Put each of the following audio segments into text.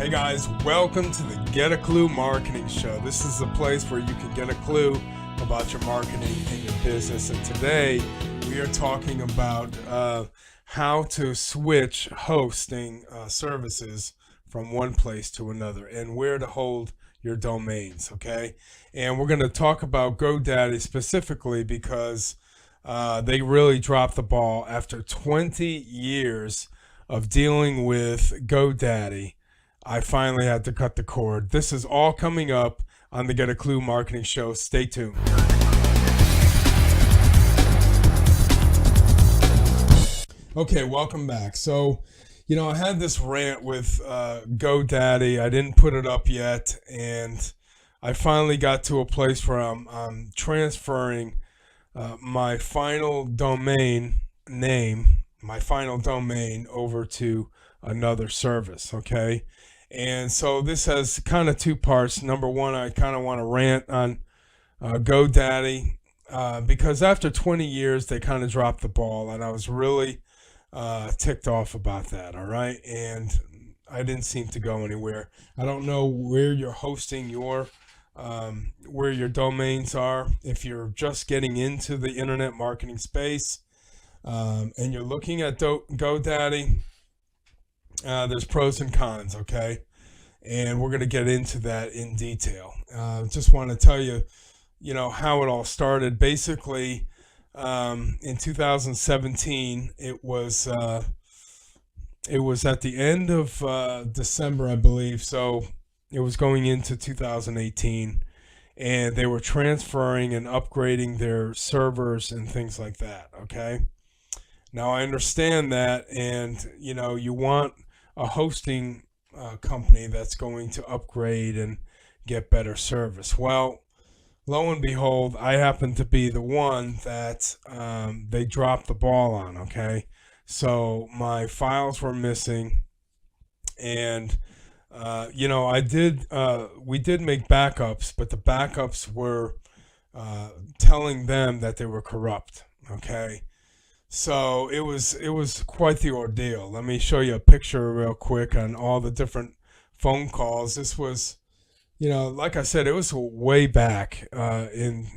Hey guys, welcome to the Get a Clue Marketing Show. This is the place where you can get a clue about your marketing and your business. And today we are talking about how to switch hosting services from one place to another and where to hold your domains, okay? And we're going to talk about GoDaddy specifically because they really dropped the ball after 20 years of dealing with GoDaddy. I finally had to cut the cord. This is all coming up on the Get a Clue Marketing Show. Stay tuned. Okay, welcome back. So, I had this rant with GoDaddy. I didn't put it up yet, and I finally got to a place where I'm transferring my final domain name, my final domain over to another service, okay? And so this has kind of two parts. Number one, I kind of want to rant on GoDaddy because after 20 years, they kind of dropped the ball, and I was really ticked off about that, all right? And I didn't seem to go anywhere. I don't know where you're hosting where your domains are. If you're just getting into the internet marketing space and you're looking at GoDaddy, there's pros and cons, okay? And we're going to get into that in detail. Just want to tell you, how it all started. Basically, in 2017, it was at the end of December, I believe. So it was going into 2018, and they were transferring and upgrading their servers and things like that, okay? Now, I understand that, and, you want a hosting company that's going to upgrade and get better service. Well, lo and behold, I happen to be the one that they dropped the ball on, okay? So my files were missing, and, we did make backups, but the backups were telling them that they were corrupt, okay? So it was quite the ordeal. Let me show you a picture real quick on all the different phone calls. This was, like I said, it was way back in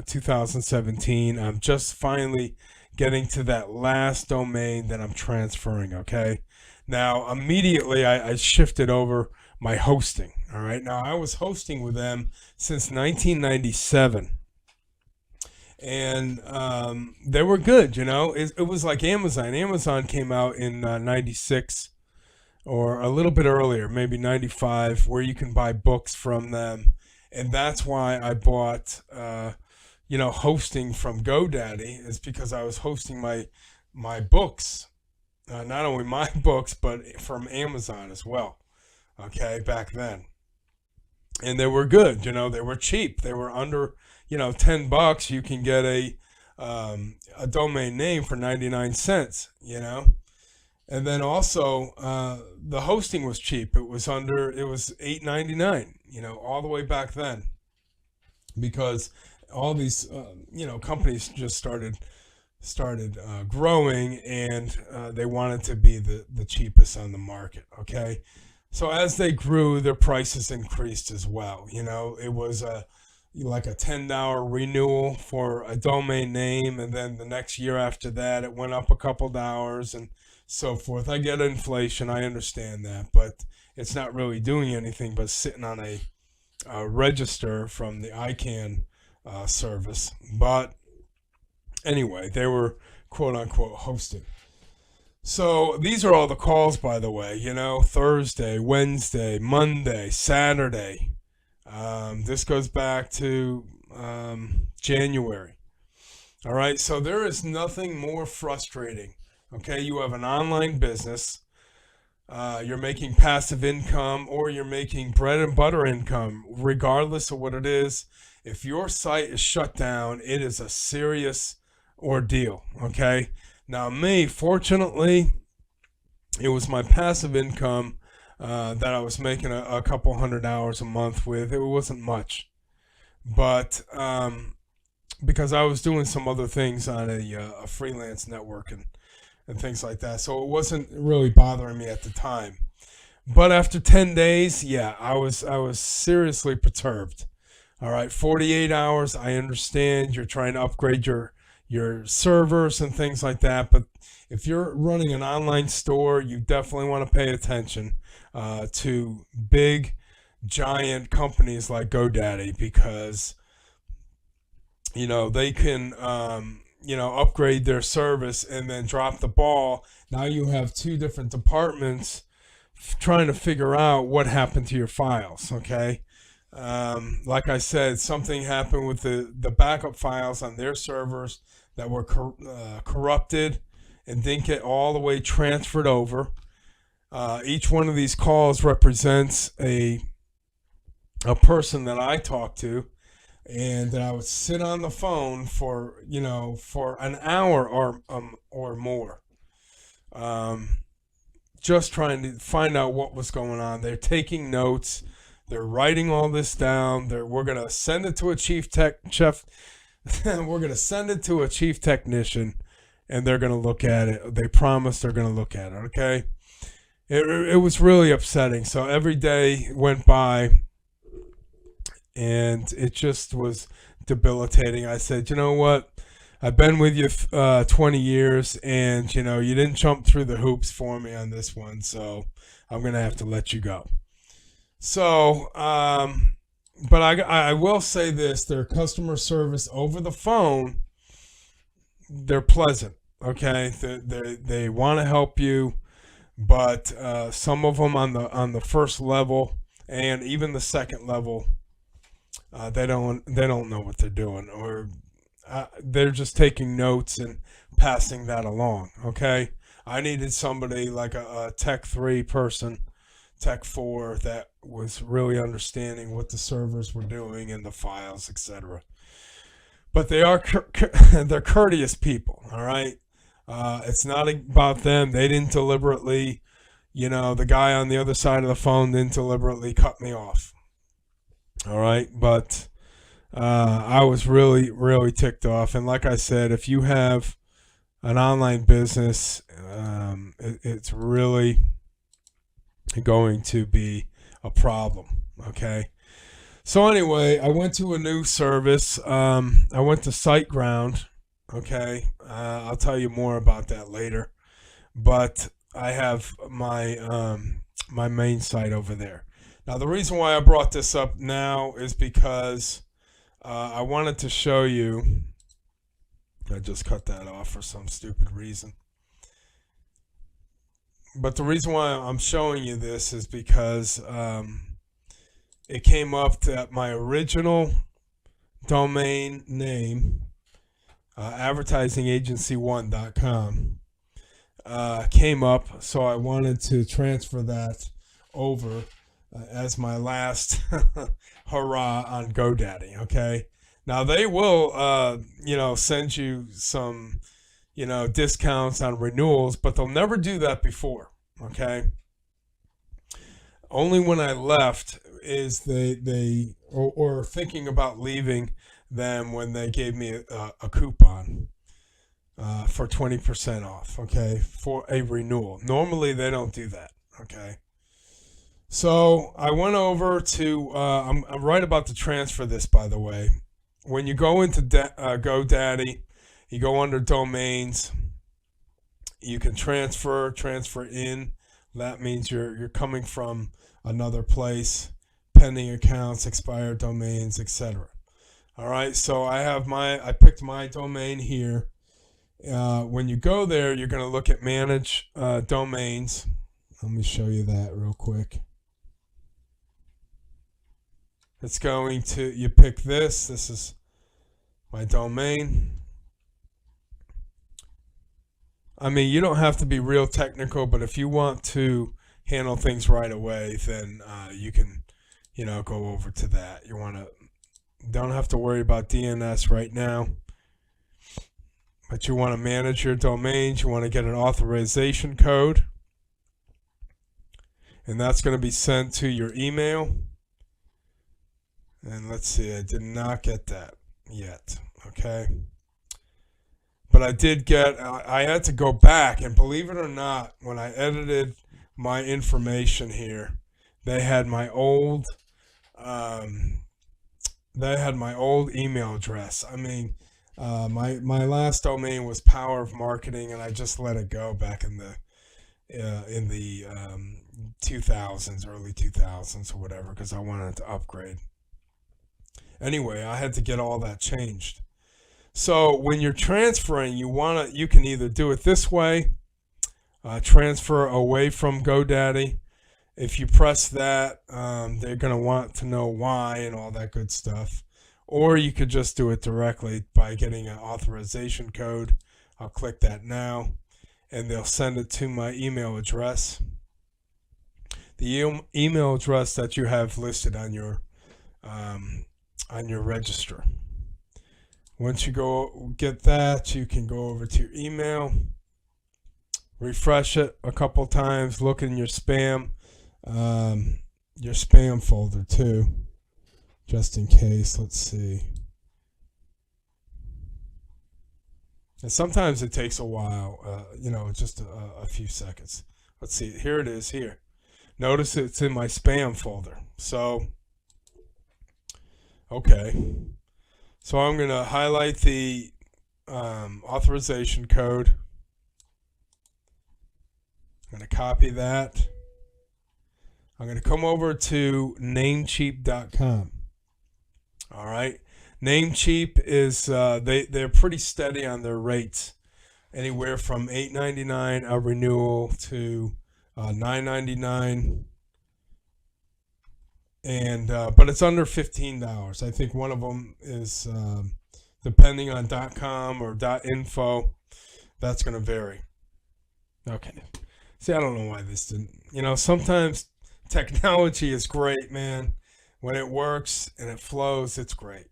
2017. I'm just finally getting to that last domain that I'm transferring, okay? Now, immediately I shifted over my hosting, all right? Now, I was hosting with them since 1997. And they were good, It was like Amazon. Amazon came out in 96 or a little bit earlier, maybe 95, where you can buy books from them. And that's why I bought, hosting from GoDaddy, is because I was hosting my books, not only my books, but from Amazon as well, okay, back then. And they were good, they were cheap. They were under $10. You can get a domain name for 99 cents, and then also the hosting was cheap. It was $8.99, all the way back then, because all these companies just started growing, and they wanted to be the cheapest on the market, okay? So as they grew, their prices increased as well. It was like a $10 renewal for a domain name, and then the next year after that it went up a couple dollars and so forth. I get inflation, I understand that, but it's not really doing anything but sitting on a register from the ICANN service. But anyway, they were quote unquote hosted. So these are all the calls, by the way, Thursday, Wednesday, Monday, Saturday. This goes back to January. All right, so there is nothing more frustrating. Okay, you have an online business. You're making passive income, or you're making bread and butter income, regardless of what it is. If your site is shut down, it is a serious ordeal. Okay, now me, fortunately, it was my passive income that I was making a couple $100 a month with. It wasn't much, but because I was doing some other things on a freelance network and things like that, so it wasn't really bothering me at the time. But after 10 days, yeah, I was seriously perturbed. All right, 48 hours. I understand you're trying to upgrade your servers and things like that, but if you're running an online store, you definitely want to pay attention to big, giant companies like GoDaddy, because they can upgrade their service and then drop the ball. Now you have two different departments trying to figure out what happened to your files. Okay. Like I said, something happened with the backup files on their servers that were corrupted and didn't get all the way transferred over. Each one of these calls represents a person that I talk to, and that I would sit on the phone for an hour or more, just trying to find out what was going on. They're taking notes. They're writing all this down. We're gonna send it to a we're gonna send it to a chief technician, and they're gonna look at it. They promise they're gonna look at it. Okay. It was really upsetting. So every day went by, and it just was debilitating. I said, you know what? I've been with you 20 years, and you didn't jump through the hoops for me on this one, so I'm gonna have to let you go. So, but I will say this: their customer service over the phone, they're pleasant. Okay, they want to help you, but some of them on the first level and even the second level, they don't know what they're doing, or they're just taking notes and passing that along. Okay, I needed somebody like a Tech 3 person, Tech 4, that was really understanding what the servers were doing and the files, etc. But they're courteous people. All right, it's not about them. They didn't deliberately, the guy on the other side of the phone didn't deliberately cut me off. All right, but I was really, really ticked off. And like I said, if you have an online business, it's really going to be a problem. Okay. So anyway, I went to a new service. I went to SiteGround. Okay. I'll tell you more about that later. But I have my main site over there. Now, the reason why I brought this up now is because I wanted to show you. I just cut that off for some stupid reason. But the reason why I'm showing you this is because it came up that my original domain name, advertisingagency1.com, came up. So I wanted to transfer that over as my last hurrah on GoDaddy. Okay. Now they will, send you some, discounts on renewals, but they'll never do that before. Okay. Only when I left is they or thinking about leaving them when they gave me a coupon for 20% off. Okay. For a renewal. Normally they don't do that. Okay. So I went over to, I'm right about to transfer this, by the way. When you go into GoDaddy, you go under domains, you can transfer in. That means you're coming from another place, pending accounts, expired domains, etc. All right, so I picked my domain here. When you go there, you're going to look at manage domains. Let me show you that real quick. It's going to, you pick this is my domain. I mean, you don't have to be real technical, but if you want to handle things right away, then you can, go over to that. Don't have to worry about DNS right now, but you want to manage your domains. You want to get an authorization code, and that's going to be sent to your email. And let's see, I did not get that yet. Okay. But I did get, I had to go back, and believe it or not, when I edited my information here. They had my old um, email address. I mean, my last domain was Power of Marketing, and I just let it go back in the 2000s, early 2000s or whatever, because I wanted to upgrade. Anyway, I had to get all that changed. So when you're transferring, you can either do it this way, transfer away from GoDaddy. If you press that, they're going to want to know why and all that good stuff. Or you could just do it directly by getting an authorization code. I'll click that now, and they'll send it to my email address. The email address that you have listed on your register. Once you go get that, you can go over to your email, refresh it a couple times, look in your spam folder too, just in case. Let's see. And sometimes it takes a while, just a few seconds. Let's see. Here it is here. Notice it's in my spam folder. So, okay. So I'm going to highlight the authorization code. I'm going to copy that. I'm going to come over to Namecheap.com. All right. Namecheap is they're pretty steady on their rates, anywhere from $8.99 a renewal to $9.99, and but it's under $15. I think one of them is depending on .com or .info. That's going to vary. Okay. See, I don't know why this didn't. Sometimes technology is great, man. When it works and it flows, it's great.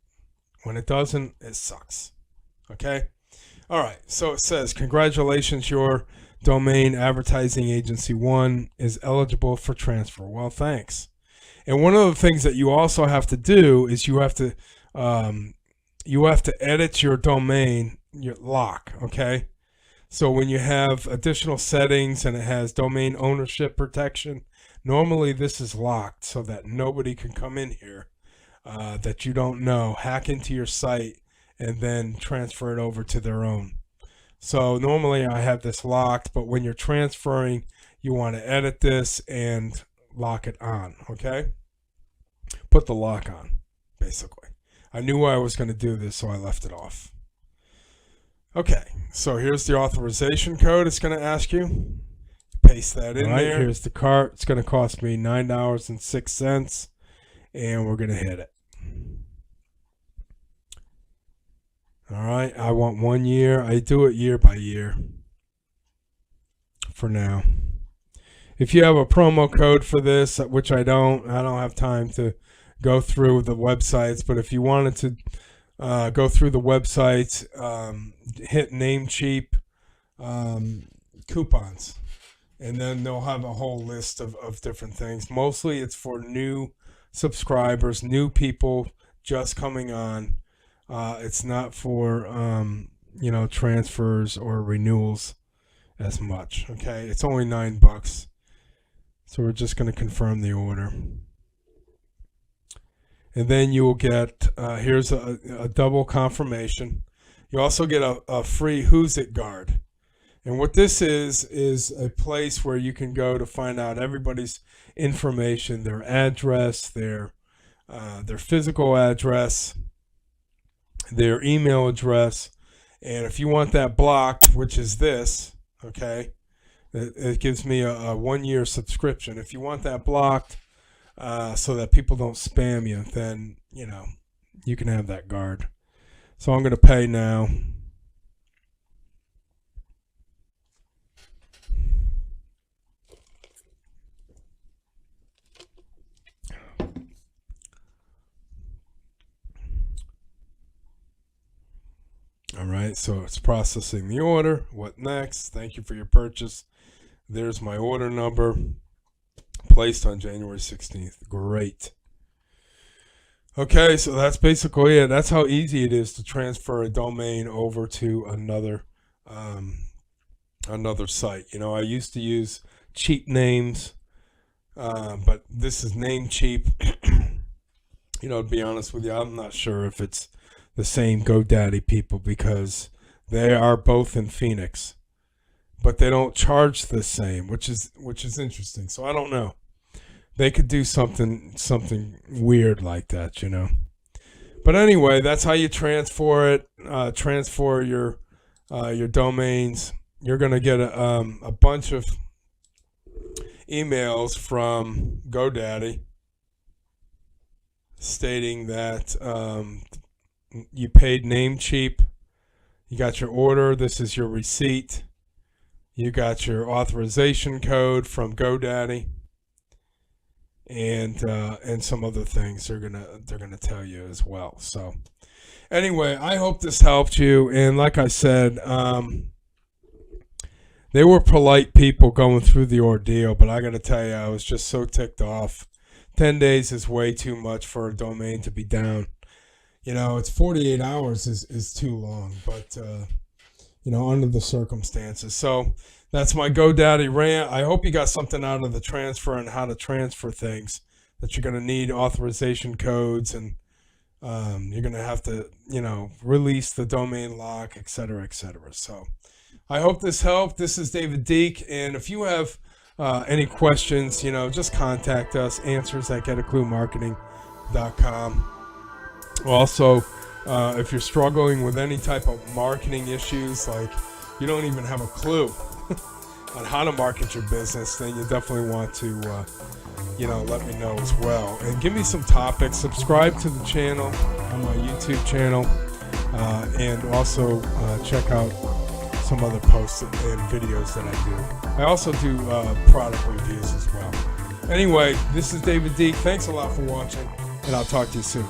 When it doesn't, it sucks. Okay? All right. So it says, congratulations, your domain advertising agency 1 is eligible for transfer. Well, thanks. And one of the things that you also have to do is you have to edit your domain, your lock. Okay? So when you have additional settings and it has domain ownership protection, normally this is locked so that nobody can come in here that you don't know, hack into your site, and then transfer it over to their own. So normally I have this locked, but when you're transferring, you want to edit this and lock it on, okay? Put the lock on, basically. I knew I was going to do this, so I left it off. Okay, so here's the authorization code it's going to ask you. Paste that in there. Here's the cart. It's going to cost me $9.06, and we're going to hit it. All right, I want 1 year. I do it year by year for now. If you have a promo code for this, which I don't have time to go through the websites, but if you wanted to go through the websites, hit Namecheap coupons, and then they'll have a whole list of different things. Mostly it's for new subscribers, new people just coming on. It's not for transfers or renewals as much. Okay, it's only $9, so we're just going to confirm the order, and then you will get here's a double confirmation. You also get a free Who's It Guard, and what this is a place where you can go to find out everybody's information, their address, their physical address, their email address, and if you want that blocked, which is this, okay, it gives me a 1 year subscription. If you want that blocked so that people don't spam you, then you can have that guard. So I'm going to pay now. All right, so it's processing the order. What next? Thank you for your purchase. There's my order number, placed on January 16th. Great. Okay, so that's basically it. That's how easy it is to transfer a domain over to another site. I used to use cheap names, but this is Namecheap. To be honest with you, I'm not sure if it's the same GoDaddy people, because they are both in Phoenix, but they don't charge the same, which is interesting. So I don't know. They could do something weird like that, But anyway, that's how you transfer it. Transfer your domains. You're gonna get a bunch of emails from GoDaddy stating that you paid Namecheap. You got your order. This is your receipt. You got your authorization code from GoDaddy, and some other things they're gonna tell you as well. So anyway, I hope this helped you. And like I said, they were polite people going through the ordeal, but I got to tell you, I was just so ticked off. 10 days is way too much for a domain to be down. It's 48 hours is too long, but under the circumstances. So that's my GoDaddy rant. I hope you got something out of the transfer and how to transfer things, that you're going to need authorization codes, and you're going to have to, release the domain lock, etc., etc. So I hope this helped. This is David Deek, and if you have any questions, just contact us, answers@getacluemarketing.com. Also, if you're struggling with any type of marketing issues, like you don't even have a clue on how to market your business, then you definitely want to, let me know as well. And give me some topics. Subscribe to the channel on my YouTube channel, and also check out some other posts and videos that I do. I also do product reviews as well. Anyway, this is David Deek. Thanks a lot for watching, and I'll talk to you soon.